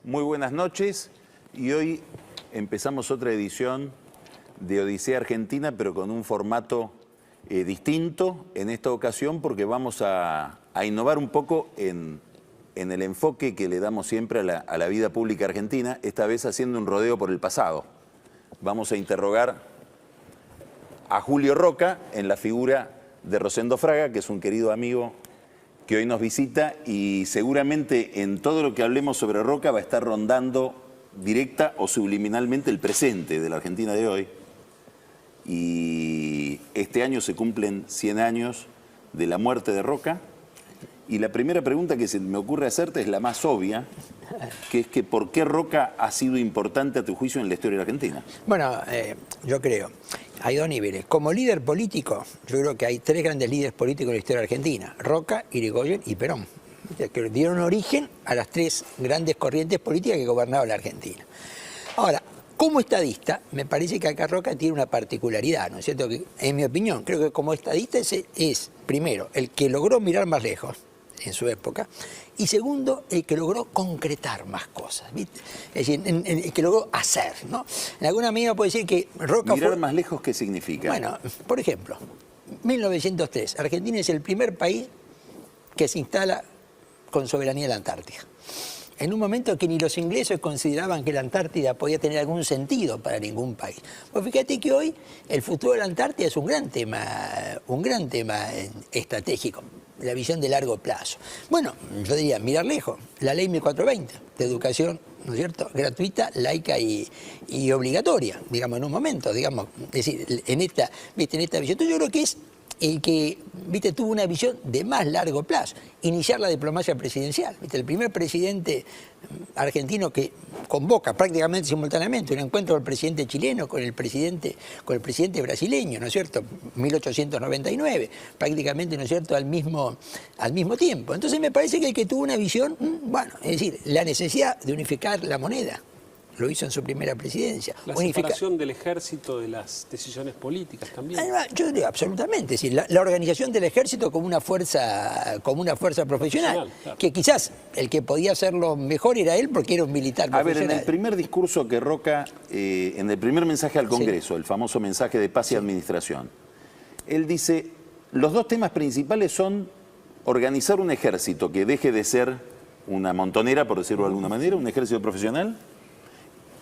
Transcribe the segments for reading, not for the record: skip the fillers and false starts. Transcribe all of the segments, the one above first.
Muy buenas noches y hoy empezamos otra edición de Odisea Argentina, pero con un formato distinto en esta ocasión porque vamos a innovar un poco en el enfoque que le damos siempre a la vida pública argentina, esta vez haciendo un rodeo por el pasado. Vamos a interrogar a Julio Roca en la figura de Rosendo Fraga, que es un querido amigo que hoy nos visita, y seguramente en todo lo que hablemos sobre Roca va a estar rondando directa o subliminalmente el presente de la Argentina de hoy. Y este año se cumplen 100 años de la muerte de Roca. Y la primera pregunta que se me ocurre hacerte es la más obvia, que es que ¿por qué Roca ha sido importante a tu juicio en la historia de la Argentina? Bueno, yo creo, hay dos niveles. Como líder político, yo creo que hay tres grandes líderes políticos en la historia argentina: Roca, Irigoyen y Perón, que dieron origen a las tres grandes corrientes políticas que gobernaban la Argentina. Ahora, como estadista, me parece que acá Roca tiene una particularidad, ¿no es cierto? Que, en mi opinión, creo que como estadista es primero, el que logró mirar más lejos en su época, y segundo, el que logró concretar más cosas, ¿viste? Es decir, el que logró hacer, ¿no? En alguna medida puede decir que Roca mirar más lejos, ¿qué significa? Bueno, por ejemplo, 1903, Argentina es el primer país que se instala con soberanía en la Antártida. En un momento que ni los ingleses consideraban que la Antártida podía tener algún sentido para ningún país. Pues fíjate que hoy el futuro de la Antártida es un gran tema estratégico, la visión de largo plazo. Bueno, yo diría, mirar lejos, la ley 1420 de educación, ¿no es cierto?, gratuita, laica y obligatoria, digamos, en un momento, digamos, es decir, en esta visión. Entonces yo creo que es el que, viste, tuvo una visión de más largo plazo, iniciar la diplomacia presidencial, viste, el primer presidente argentino que convoca prácticamente simultáneamente un encuentro del presidente chileno con el presidente brasileño, ¿no es cierto?, 1899, prácticamente, ¿no es cierto?, al mismo tiempo. Entonces me parece que el que tuvo una visión, bueno, es decir, la necesidad de unificar la moneda, lo hizo en su primera presidencia. La separación del ejército de las decisiones políticas también. Yo digo, absolutamente. Es decir, la organización del ejército como una fuerza profesional. Claro. Que quizás el que podía hacerlo mejor era él porque era un militar profesional. A ver, en el primer discurso que Roca, en el primer mensaje al Congreso, sí, el famoso mensaje de paz y administración, él dice, los dos temas principales son organizar un ejército que deje de ser una montonera, por decirlo de alguna manera, un ejército profesional,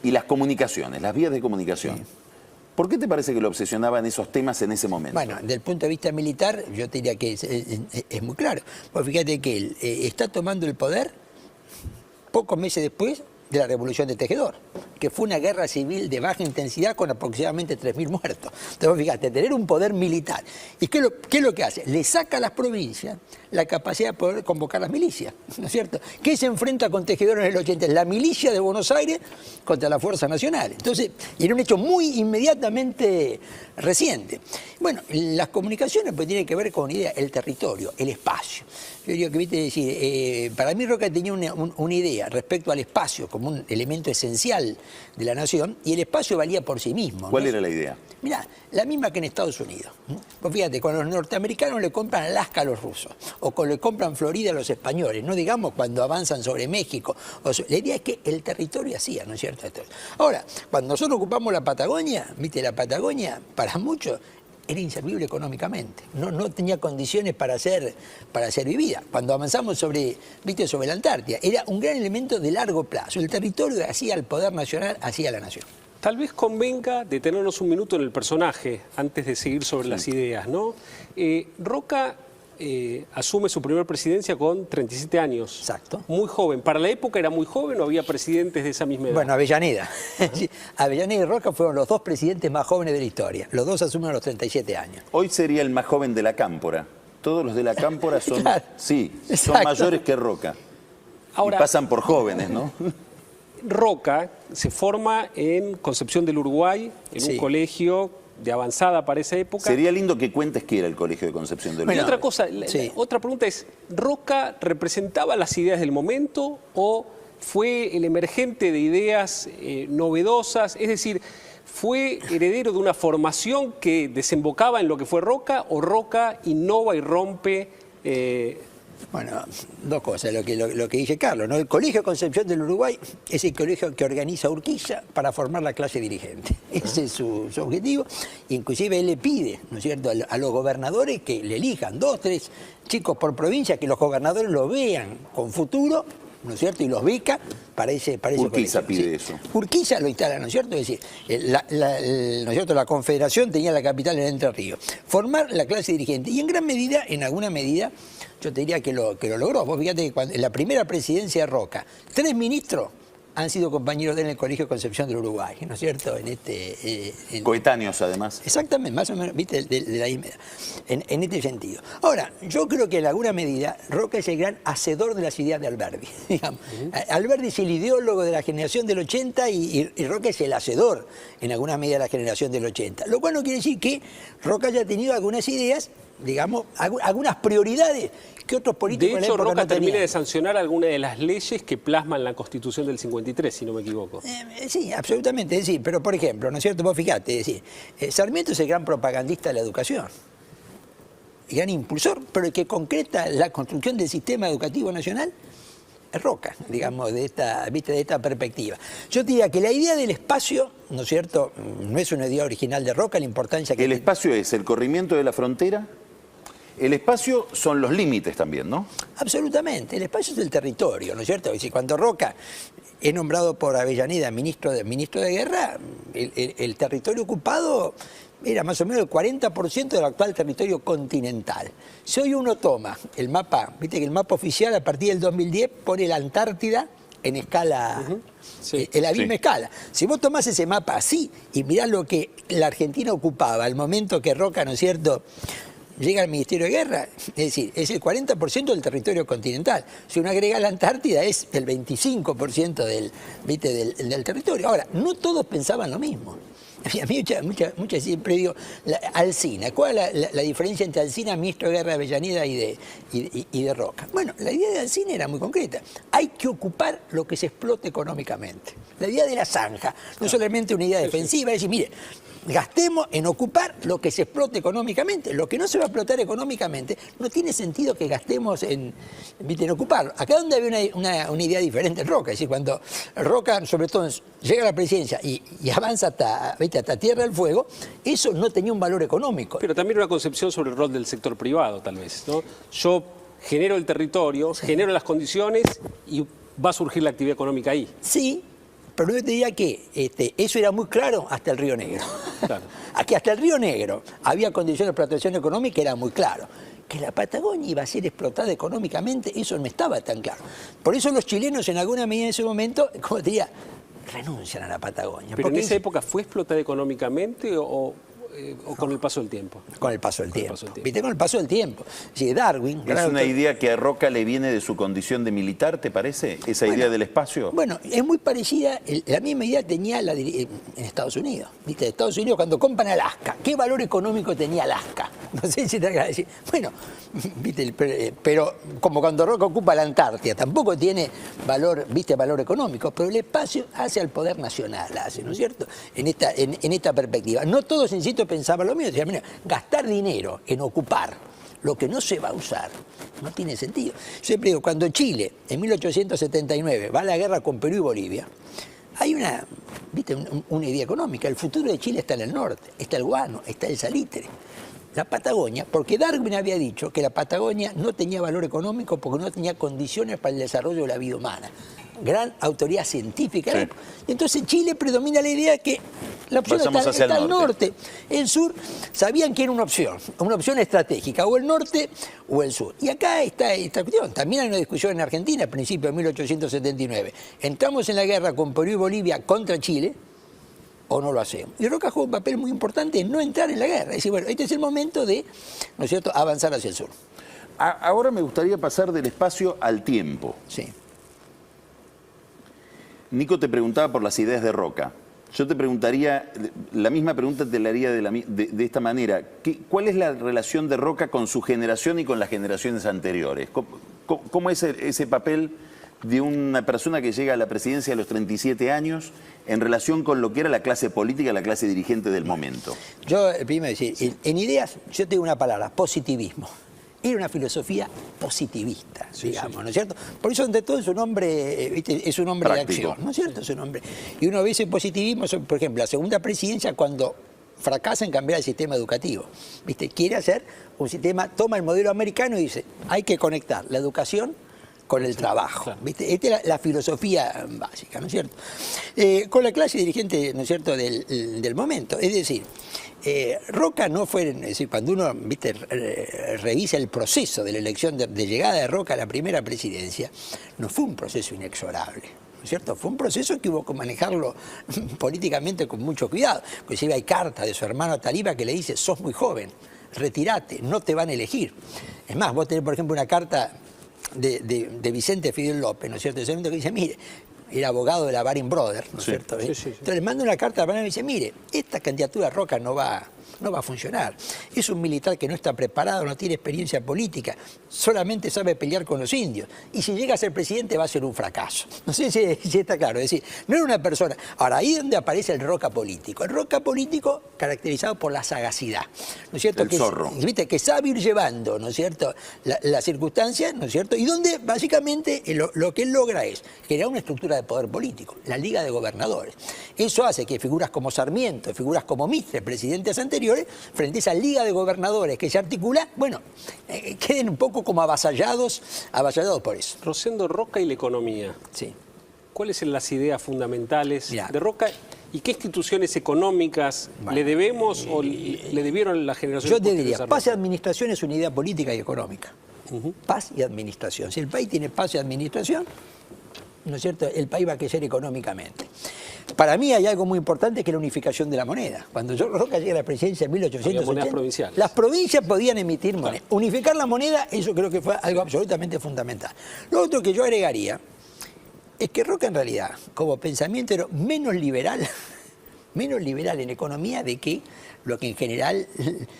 y las comunicaciones, las vías de comunicación. Sí. ¿Por qué te parece que lo obsesionaban esos temas en ese momento? Bueno, desde el punto de vista militar, yo te diría que es muy claro. Pues fíjate que él está tomando el poder pocos meses después de la Revolución de Tejedor, que fue una guerra civil de baja intensidad con aproximadamente 3.000 muertos. Entonces, fíjate, tener un poder militar. ¿Y qué es lo que hace? Le saca a las provincias la capacidad de poder convocar las milicias, ¿no es cierto? ¿Qué se enfrenta con Tejedor en el 80? La milicia de Buenos Aires contra la Fuerza Nacional. Entonces, era un hecho muy inmediatamente reciente. Bueno, las comunicaciones pues tienen que ver con una idea, el territorio, el espacio. Yo digo que, viste, decir, para mí Roca tenía una idea respecto al espacio como un elemento esencial de la nación, y el espacio valía por sí mismo. ¿Cuál era la idea? Mirá, la misma que en Estados Unidos. Pues fíjate, cuando los norteamericanos le compran Alaska a los rusos, o cuando le compran Florida a los españoles, no digamos cuando avanzan sobre México. La idea es que el territorio hacía, ¿no es cierto? Ahora, cuando nosotros ocupamos la Patagonia, viste, la Patagonia, para muchos, era inservible económicamente, no tenía condiciones para ser vivida. Cuando avanzamos sobre la Antártida, era un gran elemento de largo plazo. El territorio hacía el poder nacional, hacía la nación. Tal vez convenga detenernos un minuto en el personaje antes de seguir sobre las ideas, ¿no? Roca asume su primera presidencia con 37 años. Exacto. Muy joven. ¿Para la época era muy joven o había presidentes de esa misma edad? Bueno, Avellaneda. Sí, Avellaneda y Roca fueron los dos presidentes más jóvenes de la historia. Los dos asumen a los 37 años. Hoy sería el más joven de la Cámpora. Todos los de la Cámpora son, claro, sí, son exacto, mayores que Roca. Ahora, y pasan por jóvenes, ¿no? Roca se forma en Concepción del Uruguay, en un colegio de avanzada para esa época. Sería lindo que cuentes qué era el Colegio de Concepción del Uruguay. Y otra cosa, otra pregunta es, ¿Roca representaba las ideas del momento o fue el emergente de ideas novedosas? Es decir, ¿fue heredero de una formación que desembocaba en lo que fue Roca o Roca innova y rompe Bueno, dos cosas, lo que dice Carlos, ¿no? El Colegio Concepción del Uruguay es el colegio que organiza Urquiza para formar la clase dirigente. Ese es su objetivo. Inclusive él le pide, ¿no es cierto?, a los gobernadores que le elijan 2, 3 chicos por provincia, que los gobernadores lo vean con futuro, ¿no es cierto?, y los beca para ese Urquiza colegio. pide Sí. eso. Urquiza lo instala, ¿no es cierto? Es decir, ¿no es cierto?, la Confederación tenía la capital en Entre Ríos. Formar la clase dirigente. Y en gran medida, en alguna medida, yo te diría que lo logró. Vos fíjate que en la primera presidencia de Roca, 3 ministros han sido compañeros de él en el Colegio Concepción del Uruguay, ¿no es cierto? Coetáneos, además. Exactamente, más o menos, viste, de la misma edad, en este sentido. Ahora, yo creo que en alguna medida Roca es el gran hacedor de las ideas de Alberdi. Digamos. Alberdi es el ideólogo de la generación del 80 y Roca es el hacedor, en alguna medida, de la generación del 80. Lo cual no quiere decir que Roca haya tenido algunas ideas, digamos, algunas prioridades que otros políticos de hecho, en la época Roca no termina tenían. de sancionar alguna de las leyes que plasman la Constitución del 53, si no me equivoco. Sí, absolutamente. Es decir, pero por ejemplo, ¿no es cierto? Vos fijate, es decir, Sarmiento es el gran propagandista de la educación, el gran impulsor, pero el que concreta la construcción del sistema educativo nacional es Roca, digamos, de esta perspectiva. Yo te diría que la idea del espacio, ¿no es cierto?, no es una idea original de Roca, la importancia que El espacio es el corrimiento de la frontera. El espacio son los límites también, ¿no? Absolutamente, el espacio es el territorio, ¿no es cierto? Es decir, cuando Roca es nombrado por Avellaneda ministro de Guerra, el territorio ocupado era más o menos el 40% del actual territorio continental. Si hoy uno toma el mapa, viste que el mapa oficial a partir del 2010 pone la Antártida en escala, Sí. en la misma Sí. escala. Si vos tomás ese mapa así y mirás lo que la Argentina ocupaba al momento que Roca, ¿no es cierto?, llega al Ministerio de Guerra, es decir, es el 40% del territorio continental. Si uno agrega la Antártida es el 25% del territorio. Ahora, no todos pensaban lo mismo. A mí mucha siempre digo, Alsina, ¿cuál es la diferencia entre Alsina, ministro de Guerra de Avellaneda y de Roca? Bueno, la idea de Alsina era muy concreta. Hay que ocupar lo que se explote económicamente. La idea de la zanja, no solamente una idea defensiva, es decir, mire, gastemos en ocupar lo que se explote económicamente. Lo que no se va a explotar económicamente, no tiene sentido que gastemos en ocuparlo. Acá donde había una idea diferente en Roca, es decir, cuando Roca, sobre todo, llega a la presidencia y avanza hasta Tierra del Fuego, eso no tenía un valor económico. Pero también una concepción sobre el rol del sector privado, tal vez, ¿no? Yo genero el territorio, genero las condiciones y va a surgir la actividad económica ahí. Sí, pero yo te diría que eso era muy claro hasta el Río Negro. Claro. Aquí hasta el Río Negro había condiciones de explotación económica, era muy claro. Que la Patagonia iba a ser explotada económicamente, eso no estaba tan claro. Por eso los chilenos en alguna medida en ese momento, como te diría, renuncian a la Patagonia. ¿Pero en porque esa época fue explotada económicamente o con el paso del tiempo? Con el paso del Con el tiempo. paso del tiempo. ¿Viste? Con el paso del tiempo. Sí, Darwin. ¿Es una idea que a Roca le viene de su condición de militar, te parece? ¿Esa idea del espacio? Bueno, es muy parecida, la misma idea tenía en Estados Unidos. ¿Viste? Estados Unidos cuando compran Alaska, ¿qué valor económico tenía Alaska? No sé si te acabas de decir. Bueno, ¿viste? Pero como cuando Roca ocupa la Antártida, tampoco tiene valor, valor económico, pero el espacio hace al poder nacional, ¿no es cierto? En esta perspectiva. No todos, insisto, pensaban lo mismo. Decían, mira, gastar dinero en ocupar lo que no se va a usar no tiene sentido. Yo siempre digo, cuando Chile, en 1879, va a la guerra con Perú y Bolivia, hay una idea económica. El futuro de Chile está en el norte, está el guano, está el salitre. La Patagonia, porque Darwin había dicho que la Patagonia no tenía valor económico porque no tenía condiciones para el desarrollo de la vida humana. Gran autoridad científica. Sí. Y entonces en Chile predomina la idea que la opción Pasamos hacia está el al norte. El sur, sabían que era una opción estratégica, o el norte o el sur. Y acá está esta cuestión. También hay una discusión en Argentina a principios de 1879. Entramos en la guerra con Perú y Bolivia contra Chile, o no lo hacemos. Y Roca juega un papel muy importante en no entrar en la guerra. Es decir, bueno, este es el momento de, ¿no es cierto?, avanzar hacia el sur. Ahora me gustaría pasar del espacio al tiempo. Sí. Nico te preguntaba por las ideas de Roca. Yo te preguntaría, la misma pregunta te la haría de esta manera. ¿Cuál es la relación de Roca con su generación y con las generaciones anteriores? ¿Cómo es ese papel de una persona que llega a la presidencia a los 37 años en relación con lo que era la clase política, la clase dirigente del momento? Yo, primero decir, en ideas, yo te digo una palabra, positivismo. era una filosofía positivista, digamos, ¿no es cierto? Por eso, ante todo, es un hombre, ¿viste? Es un hombre de acción, ¿no es cierto? Es un hombre. Y uno ve ese positivismo, por ejemplo, la segunda presidencia, cuando fracasa en cambiar el sistema educativo, ¿viste? Quiere hacer un sistema, toma el modelo americano y dice, hay que conectar la educación con el trabajo, claro. ¿viste? Esta es la filosofía básica, ¿no es cierto? Con la clase dirigente, ¿no es cierto?, del momento. Es decir, Roca no fue, es decir, cuando uno, ¿viste?, revisa el proceso de la elección de llegada de Roca a la primera presidencia, no fue un proceso inexorable, ¿no es cierto? Fue un proceso que hubo que manejarlo políticamente con mucho cuidado. Inclusive hay carta de su hermano Taliba que le dice, sos muy joven, retirate, no te van a elegir. Es más, vos tenés, por ejemplo, una carta de Vicente Fidel López, ¿no es cierto? Que dice, mire, era abogado de la Baring Brothers, ¿no es cierto? Sí. Entonces le manda una carta a Baring y dice, mire, esta candidatura a Roca no va a funcionar. Es un militar que no está preparado, no tiene experiencia política, solamente sabe pelear con los indios. Y si llega a ser presidente va a ser un fracaso. No sé si está claro. Es decir, no era una persona. Ahora, ahí es donde aparece el Roca político. El Roca político caracterizado por la sagacidad, ¿no es cierto? El zorro. ¿Viste? Que sabe ir llevando, ¿no es cierto?, las circunstancias, ¿no es cierto? Y donde básicamente lo que él logra es generar una estructura de poder político, la Liga de Gobernadores. Eso hace que figuras como Sarmiento, figuras como Mitre, presidentes anteriores, frente a esa Liga de Gobernadores que se articula, bueno, queden un poco como avasallados por eso. Rosendo, Roca y la economía. Sí. ¿Cuáles son las ideas fundamentales Mirá. de Roca y qué instituciones económicas le debemos o le debieron la generación? Yo te diría, paz y administración es una idea política y económica. Paz y administración. Si el país tiene paz y administración, ¿no es cierto?, el país va a crecer económicamente. Para mí hay algo muy importante que es la unificación de la moneda. Cuando Roca llega a la presidencia en 1880, monedas provinciales. Las provincias podían emitir moneda. Claro. Unificar la moneda, eso creo que fue algo absolutamente fundamental. Lo otro que yo agregaría es que Roca en realidad, como pensamiento, era menos liberal en economía de que lo que en general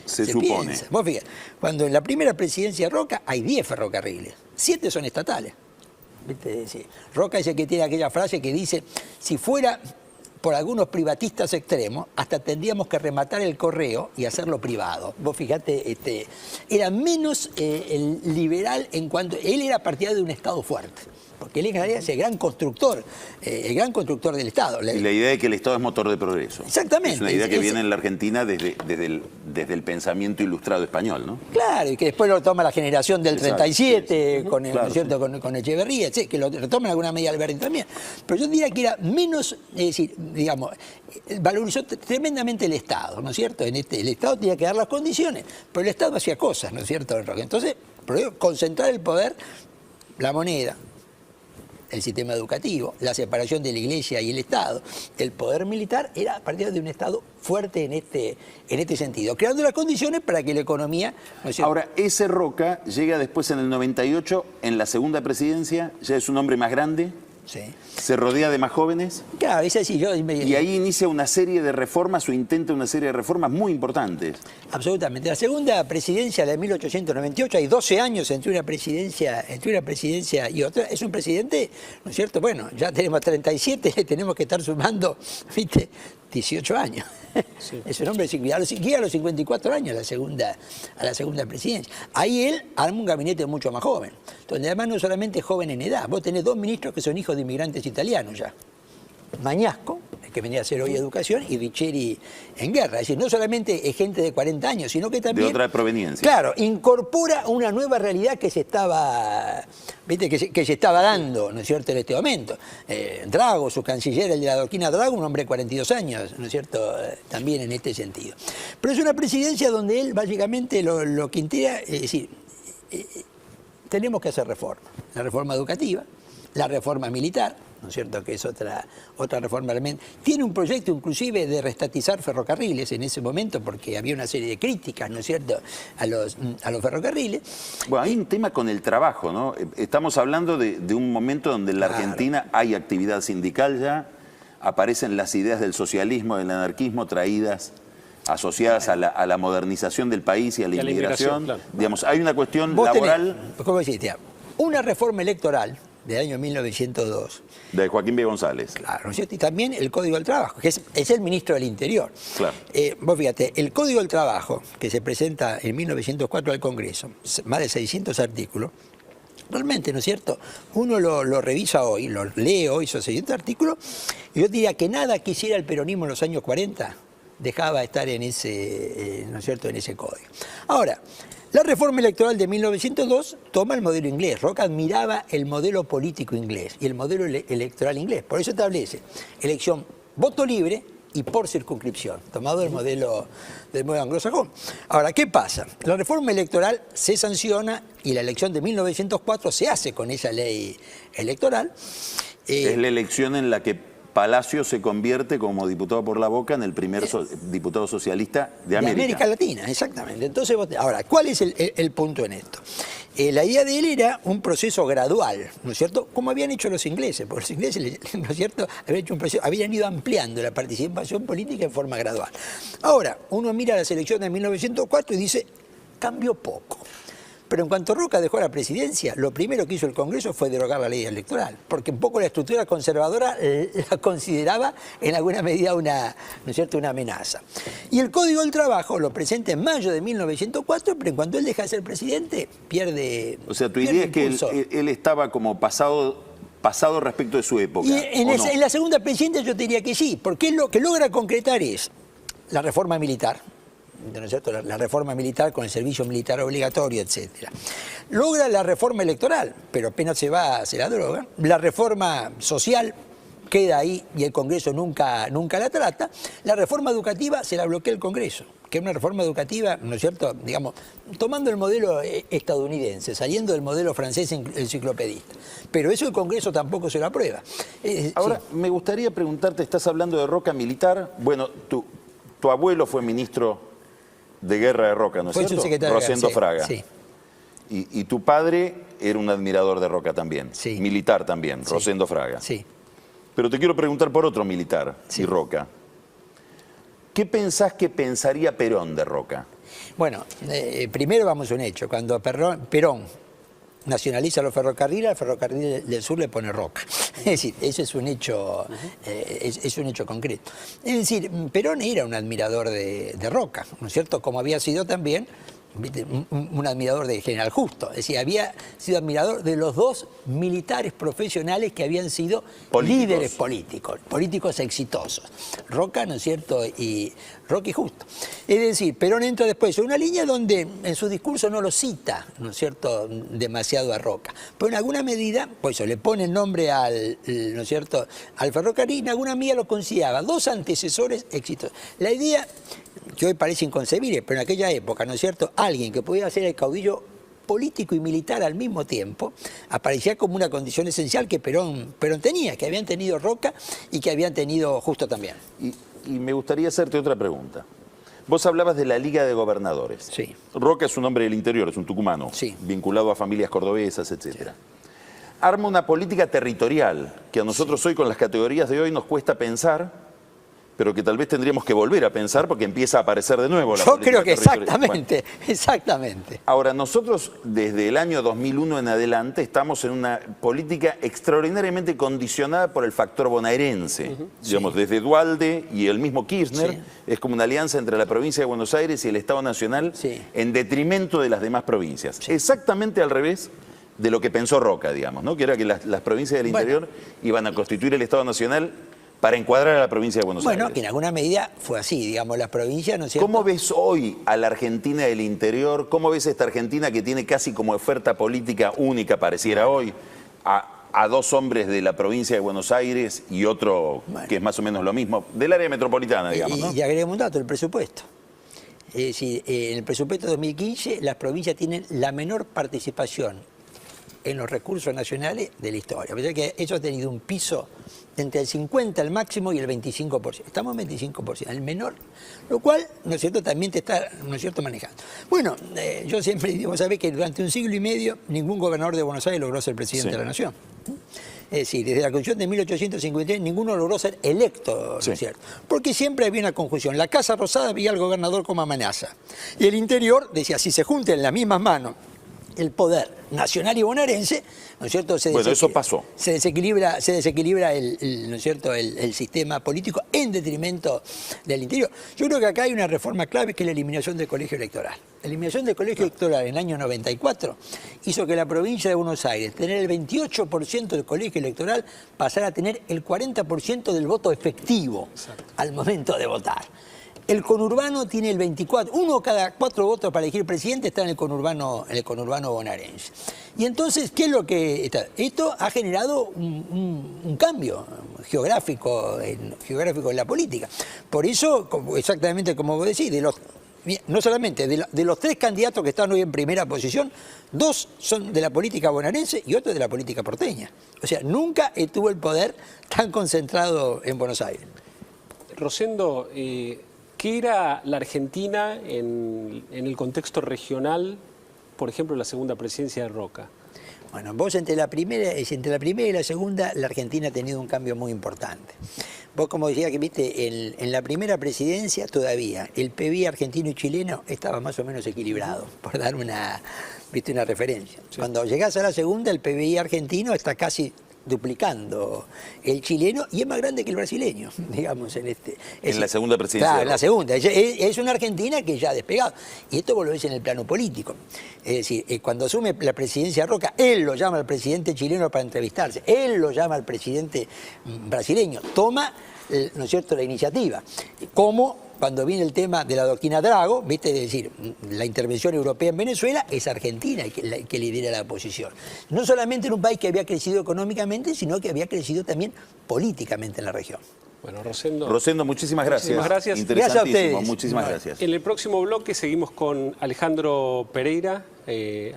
se supone. Piensa. Vos fíjate, cuando en la primera presidencia de Roca hay 10 ferrocarriles, 7 son estatales. ¿Viste? Sí. Roca es el que tiene aquella frase que dice, si fuera por algunos privatistas extremos, hasta tendríamos que rematar el correo y hacerlo privado. Vos fíjate, era menos liberal en cuanto... Él era partidario de un Estado fuerte, porque él en realidad es el gran constructor del Estado. Y la idea de que el Estado es motor de progreso. Exactamente. Es una idea que viene en la Argentina desde el pensamiento ilustrado español, ¿no? Claro, y que después lo toma la generación del 37, sí. Con, Claro, ¿no es cierto? Con Echeverría, sí, que lo toma en alguna medida Alberti también. Pero yo diría que era menos, es decir, digamos, valorizó tremendamente el Estado, ¿no es cierto? El Estado tenía que dar las condiciones, pero el Estado hacía cosas, ¿no es cierto? Entonces, concentrar el poder, la moneda, el sistema educativo, la separación de la Iglesia y el Estado, el poder militar, era a partir de un Estado fuerte en este sentido, creando las condiciones para que la economía... ¿no es cierto? Ahora, ese Roca llega después en el 98, en la segunda presidencia, ya es un hombre más grande, Sí. se rodea de más jóvenes. Claro, es así, Y ahí inicia una serie de reformas o intenta una serie de reformas muy importantes. Absolutamente. La segunda presidencia, la de 1898, hay 12 años entre una presidencia y otra. Es un presidente, ¿no es cierto? Bueno, ya tenemos 37, tenemos que estar sumando, ¿viste? 18 años. Sí. Es un hombre que llega a los 54 años a la segunda presidencia. Ahí él arma un gabinete mucho más joven, donde además no solamente es joven en edad, vos tenés 2 ministros que son hijos de inmigrantes italianos ya. Mañasco, el que venía a hacer hoy educación, y Richeri en guerra. Es decir, no solamente es gente de 40 años, sino que también... De otra proveniencia. Claro, incorpora una nueva realidad que se estaba, ¿viste? Que se estaba dando, ¿no es cierto?, en este momento. Drago, su canciller, el de la doctrina Drago, un hombre de 42 años, ¿no es cierto?, también en este sentido. Pero es una presidencia donde él básicamente lo que integra, es decir, tenemos que hacer reforma. La reforma educativa, la reforma militar, ¿no es cierto?, que es otra reforma realmente. Tiene un proyecto inclusive de reestatizar ferrocarriles en ese momento, porque había una serie de críticas, ¿no es cierto?, a los ferrocarriles. Bueno, hay un tema con el trabajo, ¿no? Estamos hablando de un momento donde en la Argentina hay actividad sindical ya, aparecen las ideas del socialismo, del anarquismo traídas, asociadas a la modernización del país y a la inmigración. Claro. Digamos, hay una cuestión laboral... ¿Cómo decís? Una reforma electoral del año 1902. De Joaquín B. González. Claro, ¿no es cierto? Y también el Código del Trabajo, que es el ministro del Interior. Claro. Vos fíjate, el Código del Trabajo, que se presenta en 1904 al Congreso, más de 600 artículos, realmente, ¿no es cierto? Uno lo revisa hoy, lo lee hoy, esos 600 artículos, y yo diría que nada que hiciera el peronismo en los años 40 dejaba de estar en ese, ¿no es cierto?, en ese código. Ahora, la reforma electoral de 1902 toma el modelo inglés. Roca admiraba el modelo político inglés y el modelo electoral inglés. Por eso establece elección, voto libre y por circunscripción, tomado del modelo anglosajón. Ahora, ¿qué pasa? La reforma electoral se sanciona y la elección de 1904 se hace con esa ley electoral. Es la elección en la que Palacio se convierte como diputado por la Boca en el primer diputado socialista de América. De América Latina, exactamente. Entonces, ahora, ¿cuál es el punto en esto? La idea de él era un proceso gradual, ¿no es cierto? Como habían hecho los ingleses, porque los ingleses, ¿no es cierto?, habían ido ampliando la participación política en forma gradual. Ahora, uno mira las elecciones de 1904 y dice, cambió poco. Pero en cuanto Roca dejó la presidencia, lo primero que hizo el Congreso fue derogar la ley electoral, porque un poco la estructura conservadora la consideraba en alguna medida una, ¿no es cierto?, una amenaza. Y el Código del Trabajo lo presenta en mayo de 1904, pero en cuanto él deja de ser presidente, pierde. O sea, tu idea es que él estaba como pasado respecto de su época. Y en la segunda presidencia yo te diría que sí, porque él lo que logra concretar es la reforma militar, ¿no es cierto?, la reforma militar con el servicio militar obligatorio, etcétera. Logra la reforma electoral, pero apenas se la droga. La reforma social queda ahí y el Congreso nunca la trata. La reforma educativa se la bloquea el Congreso, que es una reforma educativa, ¿no es cierto?, digamos, tomando el modelo estadounidense, saliendo del modelo francés enciclopedista. Pero eso el Congreso tampoco se lo aprueba. Ahora, sí, me gustaría preguntarte, estás hablando de Roca militar. Bueno, tu abuelo fue ministro de guerra de Roca, ¿no es cierto? Rosendo Fraga. Sí. Y tu padre era un admirador de Roca también, sí, militar también, sí, Rosendo Fraga. Sí. Pero te quiero preguntar por otro militar, sí, y Roca. ¿Qué pensás que pensaría Perón de Roca? Bueno, primero vamos a un hecho. Cuando Perón nacionaliza los ferrocarriles, al ferrocarril del sur le pone Roca. Es decir, eso es un hecho, es un hecho concreto. Es decir, Perón era un admirador de Roca, ¿no es cierto?, como había sido también un admirador de General Justo. Es decir, había sido admirador de los dos militares profesionales que habían sido líderes políticos exitosos. Roca, ¿no es cierto?, y Roca y Justo. Es decir, Perón entra después en una línea donde en su discurso no lo cita, ¿no es cierto?, demasiado a Roca. Pero en alguna medida, pues eso, le pone el nombre ¿no es cierto?, al ferrocarril, en alguna medida lo consideraba dos antecesores exitosos. La idea que hoy parece inconcebible, pero en aquella época, ¿no es cierto?, alguien que pudiera ser el caudillo político y militar al mismo tiempo, aparecía como una condición esencial que Perón tenía, que habían tenido Roca y que habían tenido Justo también. Y me gustaría hacerte otra pregunta. Vos hablabas de la Liga de Gobernadores. Sí. Roca es un hombre del interior, es un tucumano, sí, vinculado a familias cordobesas, etc. Sí. Arma una política territorial que a nosotros, sí, hoy con las categorías de hoy nos cuesta pensar, pero que tal vez tendríamos que volver a pensar porque empieza a aparecer de nuevo la política creo que territorial. exactamente, bueno, exactamente. Ahora, nosotros desde el año 2001 en adelante estamos en una política extraordinariamente condicionada por el factor bonaerense. Digamos, sí, desde Duhalde y el mismo Kirchner, sí, es como una alianza entre la provincia de Buenos Aires y el Estado Nacional, sí, en detrimento de las demás provincias. Sí. Exactamente al revés de lo que pensó Roca, digamos, ¿no?, que era que las provincias del interior iban a constituir el Estado Nacional para encuadrar a la provincia de Buenos Aires. Bueno, que en alguna medida fue así, digamos, las provincias, ¿no es cierto? ¿Cómo ves hoy a la Argentina del interior? ¿Cómo ves esta Argentina que tiene casi como oferta política única, pareciera hoy, a dos hombres de la provincia de Buenos Aires y otro, bueno, que es más o menos lo mismo, del área metropolitana, digamos, ¿no? Y agregamos un dato, el presupuesto. Es decir, en el presupuesto de 2015 las provincias tienen la menor participación en los recursos nacionales de la historia. O sea que eso ha tenido un piso entre el 50 al máximo y el 25%. Estamos en 25%, el menor, lo cual, ¿no es cierto?, también te está, ¿no es cierto?, manejando. Bueno, yo siempre digo, ¿sabés?, que durante un siglo y medio ningún gobernador de Buenos Aires logró ser presidente, sí, de la nación. Es decir, desde la Constitución de 1853 ninguno logró ser electo, ¿no es cierto? Porque siempre había una conjunción. La Casa Rosada veía al gobernador como amenaza. Y el interior decía, si se juntan en las mismas manos el poder nacional y bonaerense, ¿no es cierto? Bueno, eso pasó. Se desequilibra ¿no es cierto? El sistema político en detrimento del interior. Yo creo que acá hay una reforma clave que es la eliminación del colegio electoral. La eliminación del colegio electoral en el año 94 hizo que la provincia de Buenos Aires, tener el 28% del colegio electoral, pasara a tener el 40% del voto efectivo al momento de votar. El conurbano tiene el 24%. Uno cada 4 votos para elegir presidente está en el conurbano bonaerense. Y entonces, ¿qué es lo que está? Esto ha generado un cambio geográfico en la política. Por eso, exactamente como vos decís, no solamente de los 3 candidatos que están hoy en primera posición, 2 son de la política bonaerense y otro de la política porteña. O sea, nunca estuvo el poder tan concentrado en Buenos Aires. Rosendo, ¿qué era la Argentina en el contexto regional, por ejemplo, la segunda presidencia de Roca? Bueno, vos entre la primera y la segunda, la Argentina ha tenido un cambio muy importante. Vos, como decía, que viste, en la primera presidencia todavía el PBI argentino y chileno estaba más o menos equilibrado, por dar una referencia. Sí. Cuando llegás a la segunda, el PBI argentino está casi duplicando el chileno y es más grande que el brasileño, digamos. En la segunda presidencia. Claro, en la segunda. Es una Argentina que ya ha despegado. Y esto vos lo ves en el plano político. Es decir, cuando asume la presidencia Roca, él lo llama al presidente chileno para entrevistarse, él lo llama al presidente brasileño, toma, ¿no es cierto?, la iniciativa. Como cuando viene el tema de la doctrina Drago, ¿viste? Es decir, la intervención europea en Venezuela, es Argentina el que lidera la oposición. No solamente en un país que había crecido económicamente, sino que había crecido también políticamente en la región. Bueno, Rosendo. Rosendo, muchísimas gracias. Muchísimas gracias. Interesantísimo, Gracias a ustedes. muchísimas gracias. En el próximo bloque seguimos con Alejandro Pereira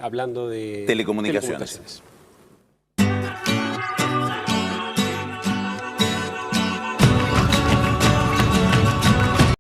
hablando de telecomunicaciones.